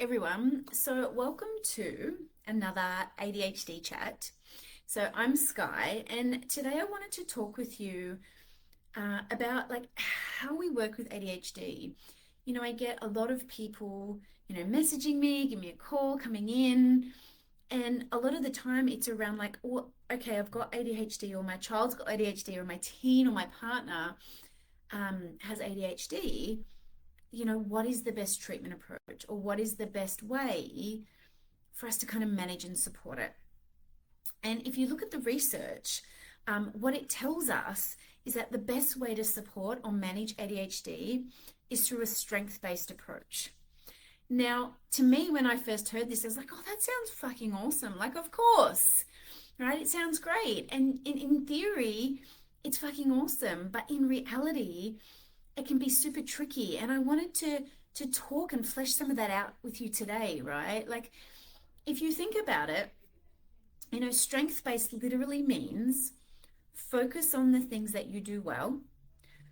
everyone. So, welcome to another ADHD chat. So, I'm Sky, and today I wanted to talk with you about how we work with ADHD. I get a lot of people, messaging me, give me a call, coming in, and a lot of the time it's around oh, okay, I've got ADHD, or my child's got ADHD, or my teen or my partner has ADHD. What is the best treatment approach, or what is the best way for us to kind of manage and support it? And if you look at the research, what it tells us is that the best way to support or manage ADHD is through a strength-based approach. Now, to me, when I first heard this, I was like, oh, that sounds fucking awesome. Like, of course, right? It sounds great. And in theory, it's fucking awesome. But in reality, it can be super tricky. And I wanted to talk and flesh some of that out with you today, right? Like, if you think about it, strength-based literally means focus on the things that you do well,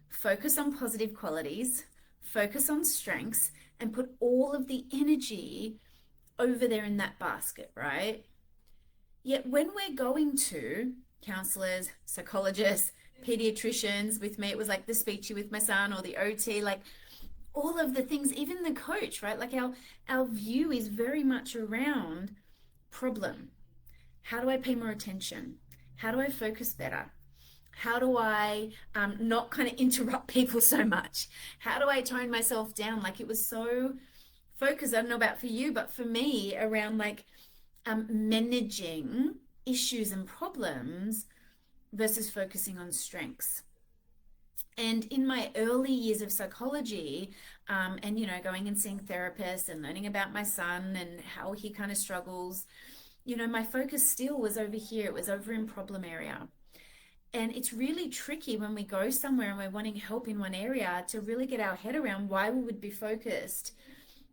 focus on positive qualities, focus on strengths, and put all of the energy over there in that basket, right? Yet when we're going to counselors, psychologists, pediatricians, with me, it was like the speechy with my son, or the OT, like all of the things, even the coach, right? Like our view is very much around problem. How do I pay more attention? How do I focus better? How do I not kind of interrupt people so much? How do I tone myself down? Like, it was so focused, I don't know about for you, but for me, around managing issues and problems versus focusing on strengths. And in my early years of psychology, and going and seeing therapists and learning about my son and how he kind of struggles, my focus still was over here. It was over in problem area. And it's really tricky when we go somewhere and we're wanting help in one area to really get our head around why we would be focused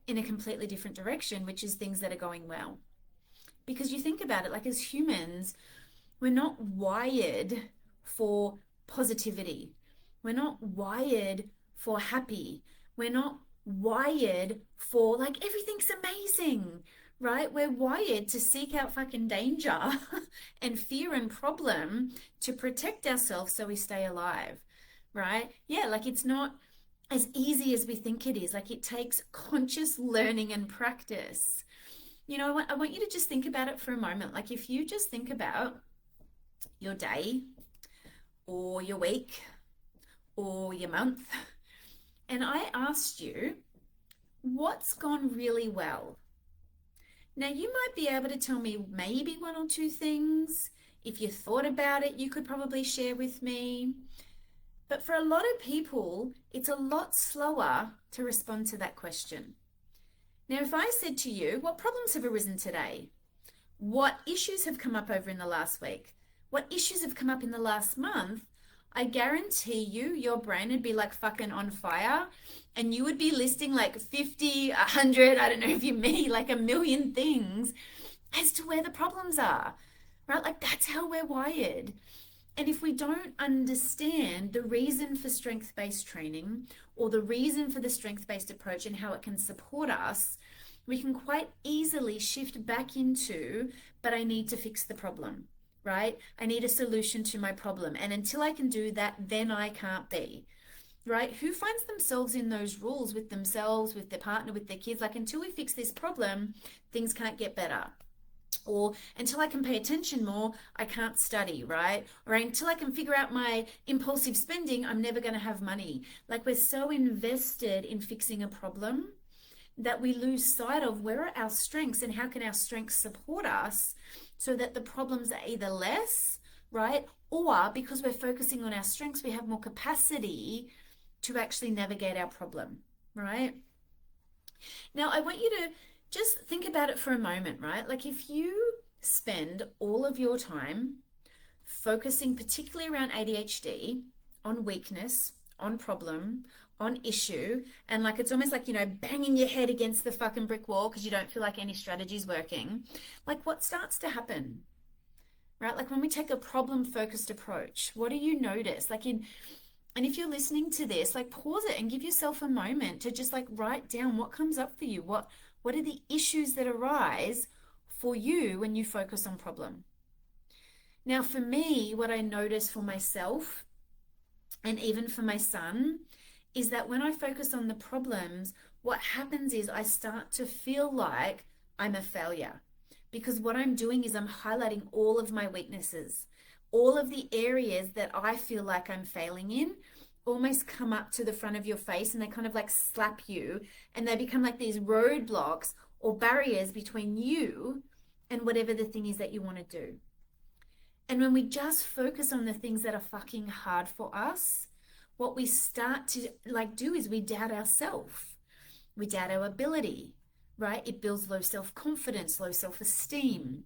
in a completely different direction, which is things that are going well. Because you think about it, like, as humans, we're not wired for positivity. We're not wired for happy. We're not wired for everything's amazing, right? We're wired to seek out fucking danger and fear and problem to protect ourselves so we stay alive, right? Yeah, it's not as easy as we think it is. It takes conscious learning and practice. I want you to just think about it for a moment. If you just think about your day or your week or your month, and I asked you, what's gone really well? Now, you might be able to tell me maybe one or two things. If you thought about it, you could probably share with me. But for a lot of people, it's a lot slower to respond to that question. Now, if I said to you, what problems have arisen today? What issues have come up over in the last week? What issues have come up in the last month? I guarantee you, your brain would be fucking on fire, and you would be listing 50, 100, I don't know if you mean a million things as to where the problems are, right? That's how we're wired. And if we don't understand the reason for strength-based training, or the reason for the strength-based approach and how it can support us, we can quite easily shift back into, but I need to fix the problem, right? I need a solution to my problem. And until I can do that, then I can't be, right? Who finds themselves in those rules with themselves, with their partner, with their kids? Until we fix this problem, things can't get better. Or until I can pay attention more, I can't study, right? Or until I can figure out my impulsive spending, I'm never going to have money. We're so invested in fixing a problem that we lose sight of where are our strengths and how can our strengths support us, so that the problems are either less, right? Or because we're focusing on our strengths, we have more capacity to actually navigate our problem, right? Now, I want you to just think about it for a moment, right? If you spend all of your time focusing particularly around ADHD, on weakness, on problem, on issue, and it's almost banging your head against the fucking brick wall because you don't feel like any strategy's working, what starts to happen, right? When we take a problem-focused approach, what do you notice? And if you're listening to this, pause it and give yourself a moment to just write down what comes up for you. What are the issues that arise for you when you focus on problem? Now, for me, what I notice for myself and even for my son is that when I focus on the problems, what happens is I start to feel like I'm a failure, because what I'm doing is I'm highlighting all of my weaknesses, all of the areas that I feel like I'm failing in almost come up to the front of your face, and they kind of like slap you, and they become like these roadblocks or barriers between you and whatever the thing is that you want to do. And when we just focus on the things that are fucking hard for us, what we start to like do is we doubt ourselves. We doubt our ability, right? It builds low self-confidence, low self-esteem,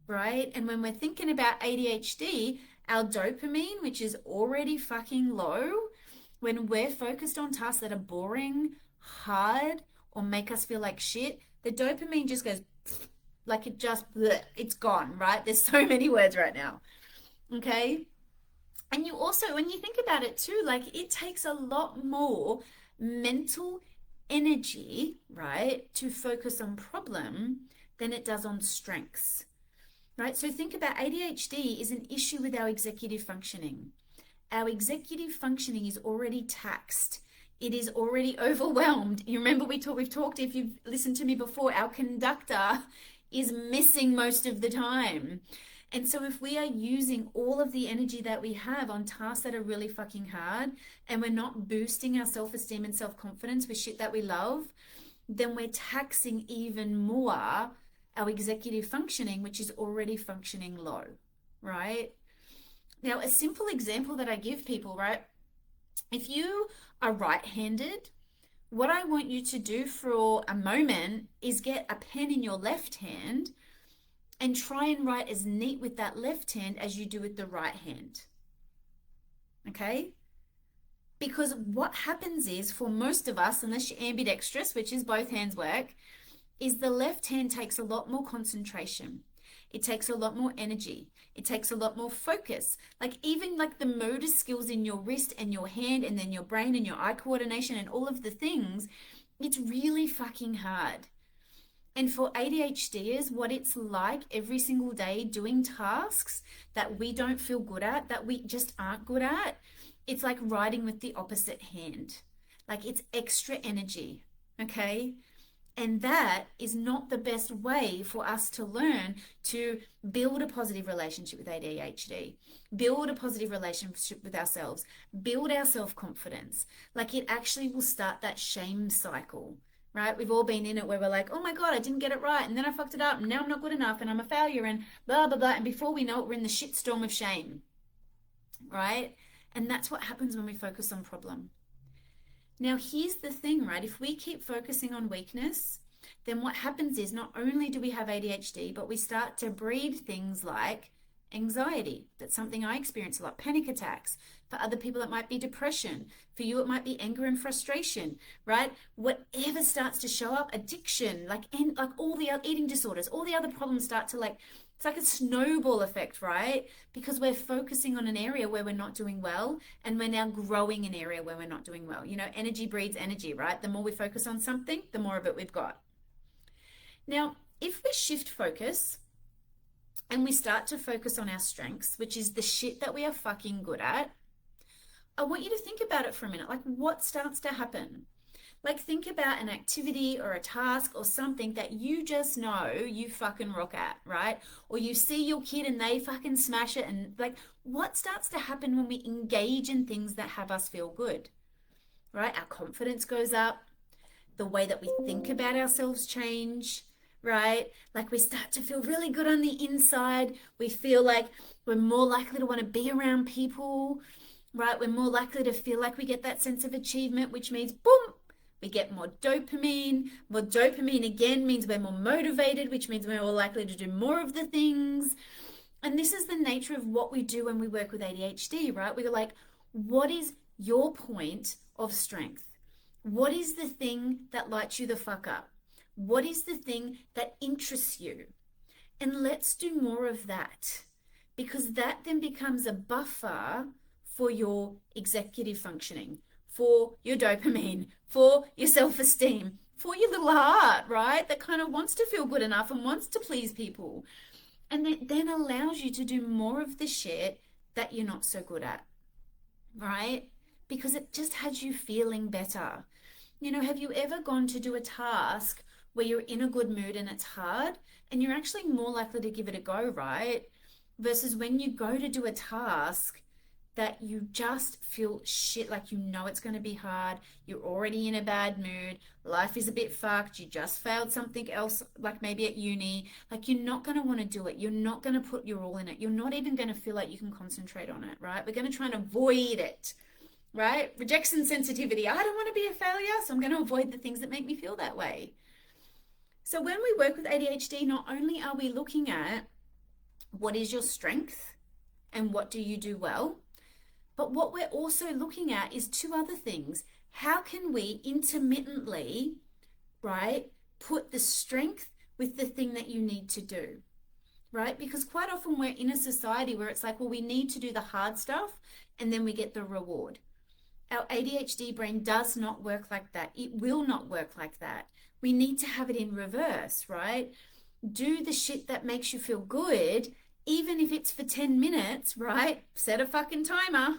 right? And when we're thinking about ADHD, our dopamine, which is already fucking low, when we're focused on tasks that are boring, hard, or make us feel like shit, the dopamine just goes like it just, it's gone, right? There's so many words right now, okay? And you also, when you think about it too, like it takes a lot more mental energy, right, to focus on problem than it does on strengths, right? So think about ADHD is an issue with our executive functioning. Our executive functioning is already taxed. It is already overwhelmed. You remember we've talked, if you've listened to me before, our conductor is missing most of the time. And so if we are using all of the energy that we have on tasks that are really fucking hard, and we're not boosting our self-esteem and self-confidence with shit that we love, then we're taxing even more our executive functioning, which is already functioning low, right? Now, a simple example that I give people, right? If you are right-handed, what I want you to do for a moment is get a pen in your left hand and try and write as neat with that left hand as you do with the right hand. Okay? Because what happens is, for most of us, unless you're ambidextrous, which is both hands work, is the left hand takes a lot more concentration. It takes a lot more energy. It takes a lot more focus. Like even like the motor skills in your wrist and your hand and then your brain and your eye coordination and all of the things, it's really fucking hard. And for ADHDers, what it's like every single day doing tasks that we don't feel good at, that we just aren't good at, it's like writing with the opposite hand. Like it's extra energy, okay? And that is not the best way for us to learn to build a positive relationship with ADHD, build a positive relationship with ourselves, build our self-confidence. Like it actually will start that shame cycle, right? We've all been in it where we're like, oh my God, I didn't get it right. And then I fucked it up. And now I'm not good enough and I'm a failure and blah, blah, blah. And before we know it, we're in the shitstorm of shame, right? And that's what happens when we focus on problem. Now, here's the thing, right? If we keep focusing on weakness, then what happens is not only do we have ADHD, but we start to breed things like anxiety. That's something I experience a lot. Panic attacks. For other people, it might be depression. For you, it might be anger and frustration, right? Whatever starts to show up, addiction, like all the other eating disorders, all the other problems start to like, it's like a snowball effect, right? Because we're focusing on an area where we're not doing well, and we're now growing an area where we're not doing well. You know, energy breeds energy, right? The more we focus on something, the more of it we've got. Now, if we shift focus and we start to focus on our strengths, which is the shit that we are fucking good at, I want you to think about it for a minute. Like, what starts to happen? Like, think about an activity or a task or something that you just know you fucking rock at, right? Or you see your kid and they fucking smash it. And like, what starts to happen when we engage in things that have us feel good, right? Our confidence goes up. The way that we think about ourselves change, right? Like we start to feel really good on the inside. We feel like we're more likely to want to be around people, right? We're more likely to feel like we get that sense of achievement, which means boom, we get more dopamine. More dopamine again means we're more motivated, which means we're more likely to do more of the things. And this is the nature of what we do when we work with ADHD, right? We're like, what is your point of strength? What is the thing that lights you the fuck up? What is the thing that interests you? And let's do more of that, because that then becomes a buffer for your executive functioning, for your dopamine, for your self-esteem, for your little heart, right? That kind of wants to feel good enough and wants to please people. And that then allows you to do more of the shit that you're not so good at, right? Because it just has you feeling better. You know, have you ever gone to do a task where you're in a good mood and it's hard and you're actually more likely to give it a go, right? Versus when you go to do a task that you just feel shit, like you know it's going to be hard, you're already in a bad mood, life is a bit fucked, you just failed something else, like maybe at uni, like you're not going to want to do it, you're not going to put your all in it, you're not even going to feel like you can concentrate on it, right? We're going to try and avoid it, right? Rejection sensitivity, I don't want to be a failure, so I'm going to avoid the things that make me feel that way. So when we work with ADHD, not only are we looking at what is your strength and what do you do well, but what we're also looking at is two other things. How can we intermittently, right, put the strength with the thing that you need to do, right? Because quite often we're in a society where it's like, well, we need to do the hard stuff and then we get the reward. Our ADHD brain does not work like that. It will not work like that. We need to have it in reverse, right? Do the shit that makes you feel good, even if it's for 10 minutes, right? Set a fucking timer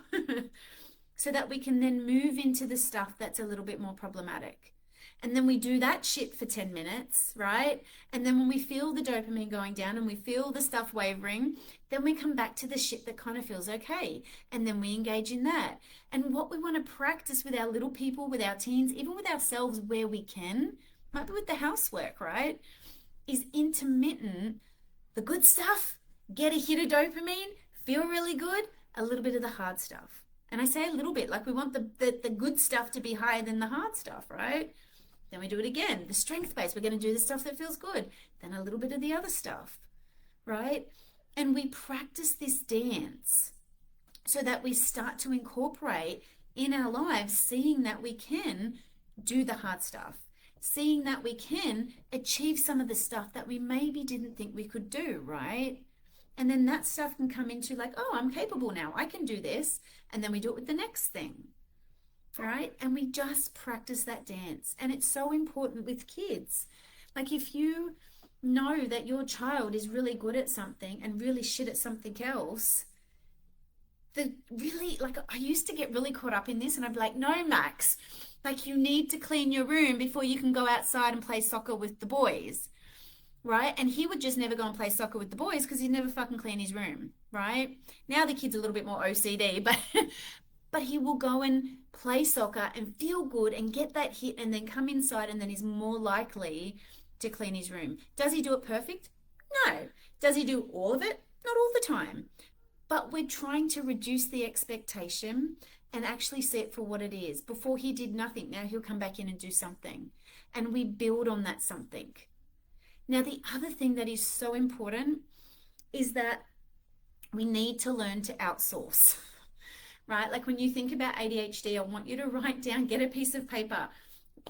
so that we can then move into the stuff that's a little bit more problematic. And then we do that shit for 10 minutes, right? And then when we feel the dopamine going down and we feel the stuff wavering, then we come back to the shit that kind of feels okay. And then we engage in that. And what we want to practice with our little people, with our teens, even with ourselves where we can, might be with the housework, right? Is intermittent, the good stuff, get a hit of dopamine, feel really good, a little bit of the hard stuff. And I say a little bit, like we want the good stuff to be higher than the hard stuff, right? Then we do it again, the strength base, we're going to do the stuff that feels good, then a little bit of the other stuff, right? And we practice this dance so that we start to incorporate in our lives, seeing that we can do the hard stuff, seeing that we can achieve some of the stuff that we maybe didn't think we could do, right? And then that stuff can come into like, oh, I'm capable now, I can do this. And then we do it with the next thing, right? And we just practice that dance. And it's so important with kids. Like if you know that your child is really good at something and really shit at something else, like I used to get really caught up in this and I'd be like, no, Max, like you need to clean your room before you can go outside and play soccer with the boys, right? And he would just never go and play soccer with the boys because he'd never fucking clean his room, right? Now the kid's a little bit more OCD, but he will go and play soccer and feel good and get that hit and then come inside and then he's more likely to clean his room. Does he do it perfect? No. Does he do all of it? Not all the time. But we're trying to reduce the expectation and actually see it for what it is. Before he did nothing, now he'll come back in and do something. And we build on that something. Now, the other thing that is so important is that we need to learn to outsource, right? Like when you think about ADHD, I want you to write down, get a piece of paper.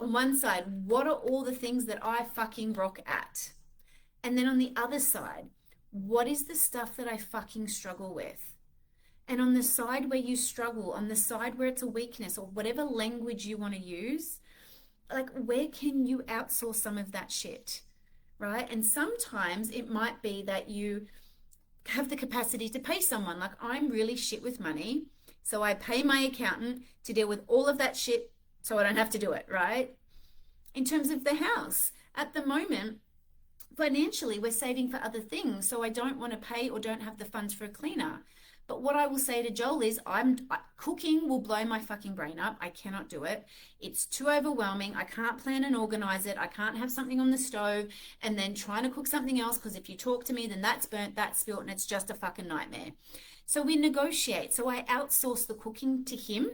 On one side, what are all the things that I fucking rock at? And then on the other side, what is the stuff that I fucking struggle with? And on the side where you struggle, on the side where it's a weakness or whatever language you want to use, like where can you outsource some of that shit, right? And sometimes it might be that you have the capacity to pay someone. Like I'm really shit with money, so I pay my accountant to deal with all of that shit so I don't have to do it, right? In terms of the house, at the moment, financially, we're saving for other things, so I don't want to pay or don't have the funds for a cleaner. But what I will say to Joel is cooking will blow my fucking brain up. I cannot do it. It's too overwhelming. I can't plan and organize it. I can't have something on the stove and then trying to cook something else because if you talk to me, then that's burnt, that's spilt, and it's just a fucking nightmare. So we negotiate. So I outsource the cooking to him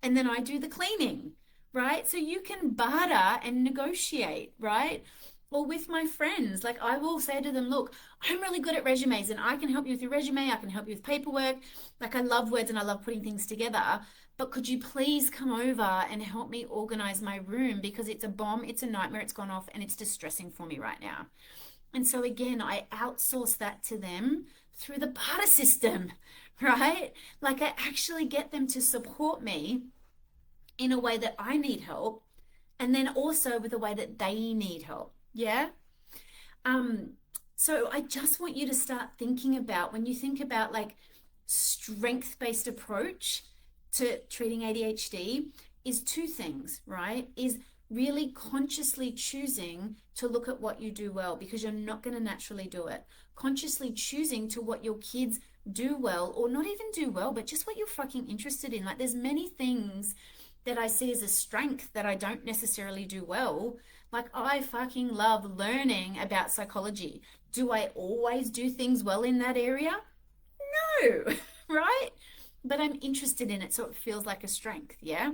and then I do the cleaning, right? So you can barter and negotiate, right? Or with my friends, like I will say to them, look, I'm really good at resumes and I can help you with your resume. I can help you with paperwork. Like I love words and I love putting things together. But could you please come over and help me organize my room because it's a bomb, it's a nightmare, it's gone off and it's distressing for me right now. And so again, I outsource that to them through the barter system, right? Like I actually get them to support me in a way that I need help. And then also with the way that they need help. Yeah. Um, so I just want you to start thinking about when you think about like strength-based approach to treating ADHD is two things, right? Is really consciously choosing to look at what you do well because you're not going to naturally do it. Consciously choosing to what your kids do well or not even do well, but just what you're fucking interested in. Like there's many things that I see as a strength that I don't necessarily do well. Like I fucking love learning about psychology. Do I always do things well in that area? No, right? But I'm interested in it, so it feels like a strength, yeah?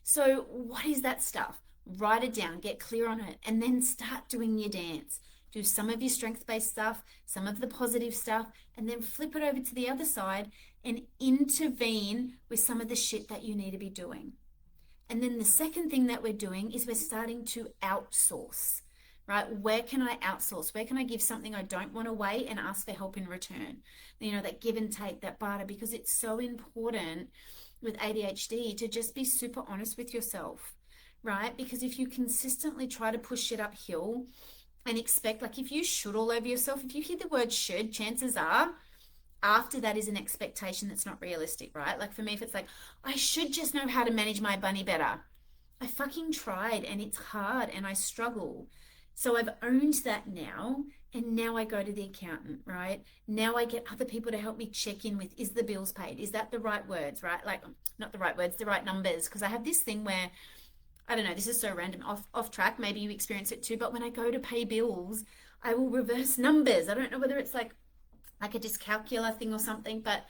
So, what is that stuff? Write it down, get clear on it, and then start doing your dance. Do some of your strength based stuff, some of the positive stuff, and then flip it over to the other side and intervene with some of the shit that you need to be doing. And then the second thing that we're doing is we're starting to outsource, right? Where can I outsource? Where can I give something I don't want away and ask for help in return? You know, that give and take, that barter, because it's so important with ADHD to just be super honest with yourself, right? Because if you consistently try to push it uphill and expect, like if you should all over yourself, if you hear the word should, chances are after that is an expectation that's not realistic, right? Like for me, if it's like, I should just know how to manage my bunny better. I fucking tried and it's hard and I struggle. So I've owned that now. And now I go to the accountant, right? Now I get other people to help me check in with, is the bills paid? Is that the right words, right? Like not the right words, the right numbers. Because I have this thing where, I don't know, this is so random, off track. Maybe you experience it too. But when I go to pay bills, I will reverse numbers. I don't know whether it's like a dyscalculia thing or something. But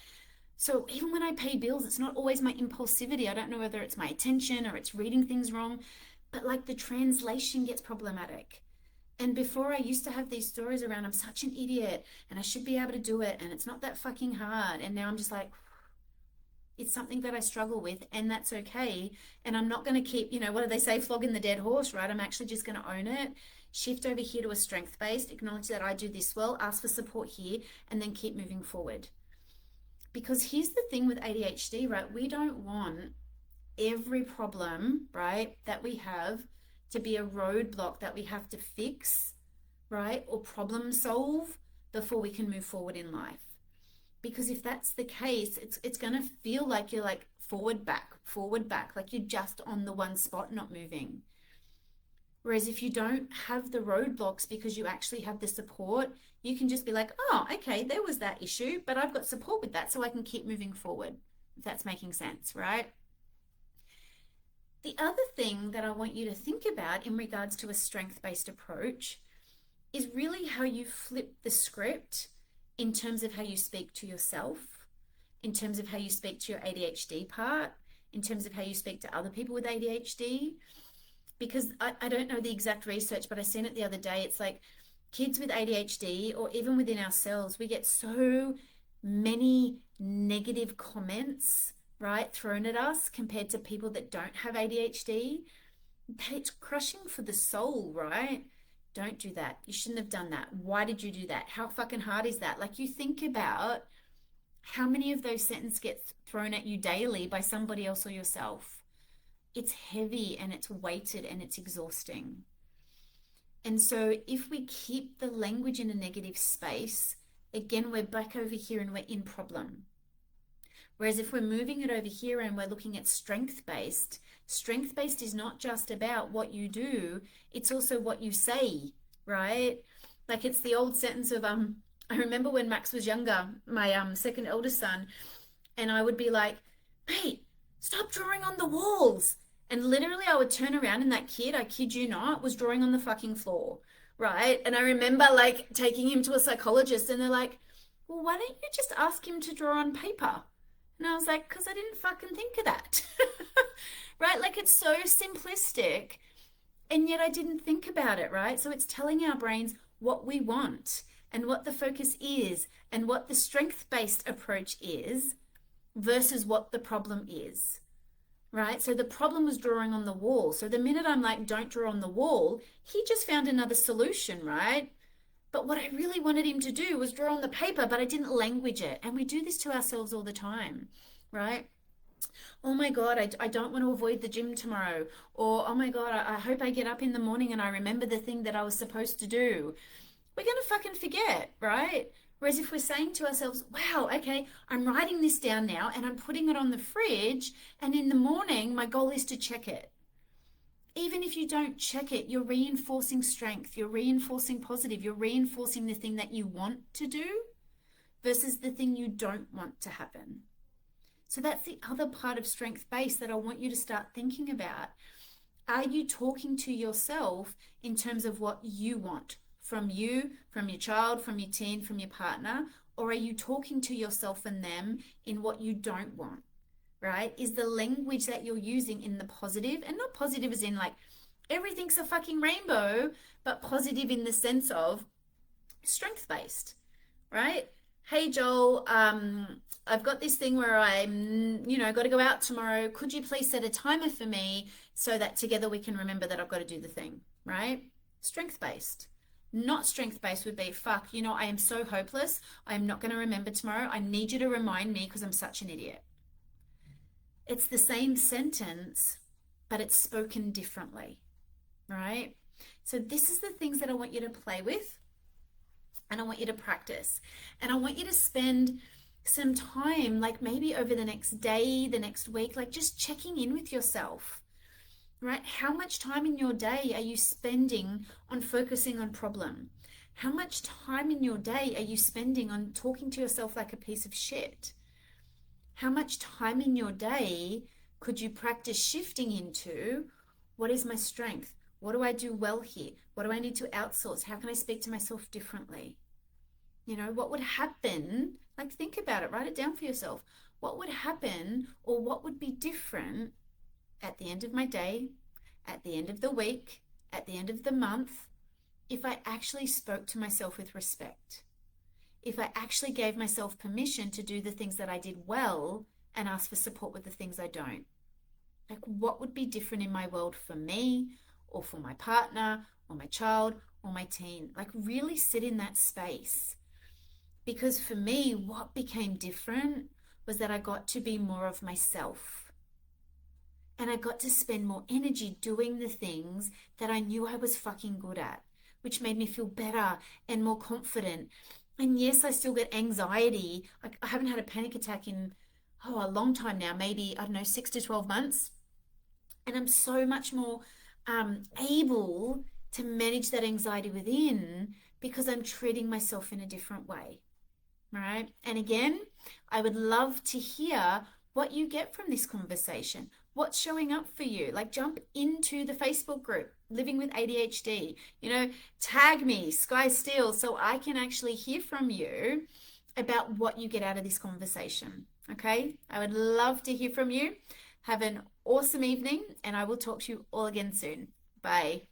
so even when I pay bills, it's not always my impulsivity. I don't know whether it's my attention or it's reading things wrong. But like the translation gets problematic. And before I used to have these stories around, I'm such an idiot and I should be able to do it and it's not that fucking hard. And now I'm just like, it's something that I struggle with and that's okay. And I'm not going to keep, you know, what do they say, flogging the dead horse, right? I'm actually just going to own it, shift over here to a strength-based, acknowledge that I do this well, ask for support here, and then keep moving forward. Because here's the thing with ADHD, right? We don't want every problem, right, that we have to be a roadblock that we have to fix, right? Or problem solve before we can move forward in life. Because if that's the case, it's going to feel like you're like forward, back, like you're just on the one spot, not moving. Whereas if you don't have the roadblocks because you actually have the support, you can just be like, oh, okay, there was that issue, but I've got support with that so I can keep moving forward, if that's making sense, right? The other thing that I want you to think about in regards to a strength-based approach is really how you flip the script in terms of how you speak to yourself, in terms of how you speak to your ADHD part, in terms of how you speak to other people with ADHD. Because I don't know the exact research, but I seen it the other day. It's like kids with ADHD or even within ourselves, we get so many negative comments, right, thrown at us compared to people that don't have ADHD, that it's crushing for the soul, right? Don't do that. You shouldn't have done that. Why did you do that? How fucking hard is that? Like you think about how many of those sentences get thrown at you daily by somebody else or yourself. It's heavy and it's weighted and it's exhausting. And so if we keep the language in a negative space, again, we're back over here and we're in problem. Whereas if we're moving it over here and we're looking at strength-based is not just about what you do, it's also what you say, right? Like it's the old sentence of, I remember when Max was younger, my second eldest son, and I would be like, mate, stop drawing on the walls. And literally I would turn around and that kid, I kid you not, was drawing on the fucking floor, right? And I remember like taking him to a psychologist and they're like, well, why don't you just ask him to draw on paper? And I was like, because I didn't fucking think of that, right? Like it's so simplistic and yet I didn't think about it, right? So it's telling our brains what we want and what the focus is and what the strength-based approach is versus what the problem is, right? So the problem was drawing on the wall. So the minute I'm like, don't draw on the wall, he just found another solution, right? But what I really wanted him to do was draw on the paper, but I didn't language it. And we do this to ourselves all the time, right? oh my God, I don't want to avoid the gym tomorrow. Or, oh my God, I hope I get up in the morning and I remember the thing that I was supposed to do. We're going to fucking forget, right? Whereas if we're saying to ourselves, wow, okay, I'm writing this down now and I'm putting it on the fridge, and in the morning, my goal is to check it. Even if you don't check it, you're reinforcing strength, you're reinforcing positive, you're reinforcing the thing that you want to do versus the thing you don't want to happen. So that's the other part of strength based that I want you to start thinking about. Are you talking to yourself in terms of what you want from you, from your child, from your teen, from your partner? Or are you talking to yourself and them in what you don't want, right? Is the language that you're using in the positive, and not positive as in like everything's a fucking rainbow, but positive in the sense of strength based, right? Hey Joel, I've got this thing where I'm, got to go out tomorrow. Could you please set a timer for me so that together we can remember that I've got to do the thing, right? Strength based. Not strength based would be, fuck, I am so hopeless. I'm not going to remember tomorrow. I need you to remind me because I'm such an idiot. It's the same sentence, but it's spoken differently, right? So this is the things that I want you to play with. And I want you to practice. And I want you to spend some time, like maybe over the next day, the next week, like just checking in with yourself, right? How much time in your day are you spending on focusing on problem? How much time in your day are you spending on talking to yourself like a piece of shit? How much time in your day could you practice shifting into, what is my strength? What do I do well here? What do I need to outsource? How can I speak to myself differently? What would happen? Like, think about it, write it down for yourself. What would happen, or what would be different at the end of my day, at the end of the week, at the end of the month, if I actually spoke to myself with respect? If I actually gave myself permission to do the things that I did well and ask for support with the things I don't? Like, what would be different in my world for me, or for my partner, or my child, or my teen? Like, really sit in that space. Because for me, what became different was that I got to be more of myself. And I got to spend more energy doing the things that I knew I was fucking good at, which made me feel better and more confident. And yes, I still get anxiety. I haven't had a panic attack in, a long time now, maybe, 6 to 12 months. And I'm so much more able to manage that anxiety within because I'm treating myself in a different way, right? And again, I would love to hear what you get from this conversation. What's showing up for you? Like, jump into the Facebook group, Living with ADHD, tag me, Sky Steele, so I can actually hear from you about what you get out of this conversation, okay? I would love to hear from you. Have an awesome evening, and I will talk to you all again soon. Bye.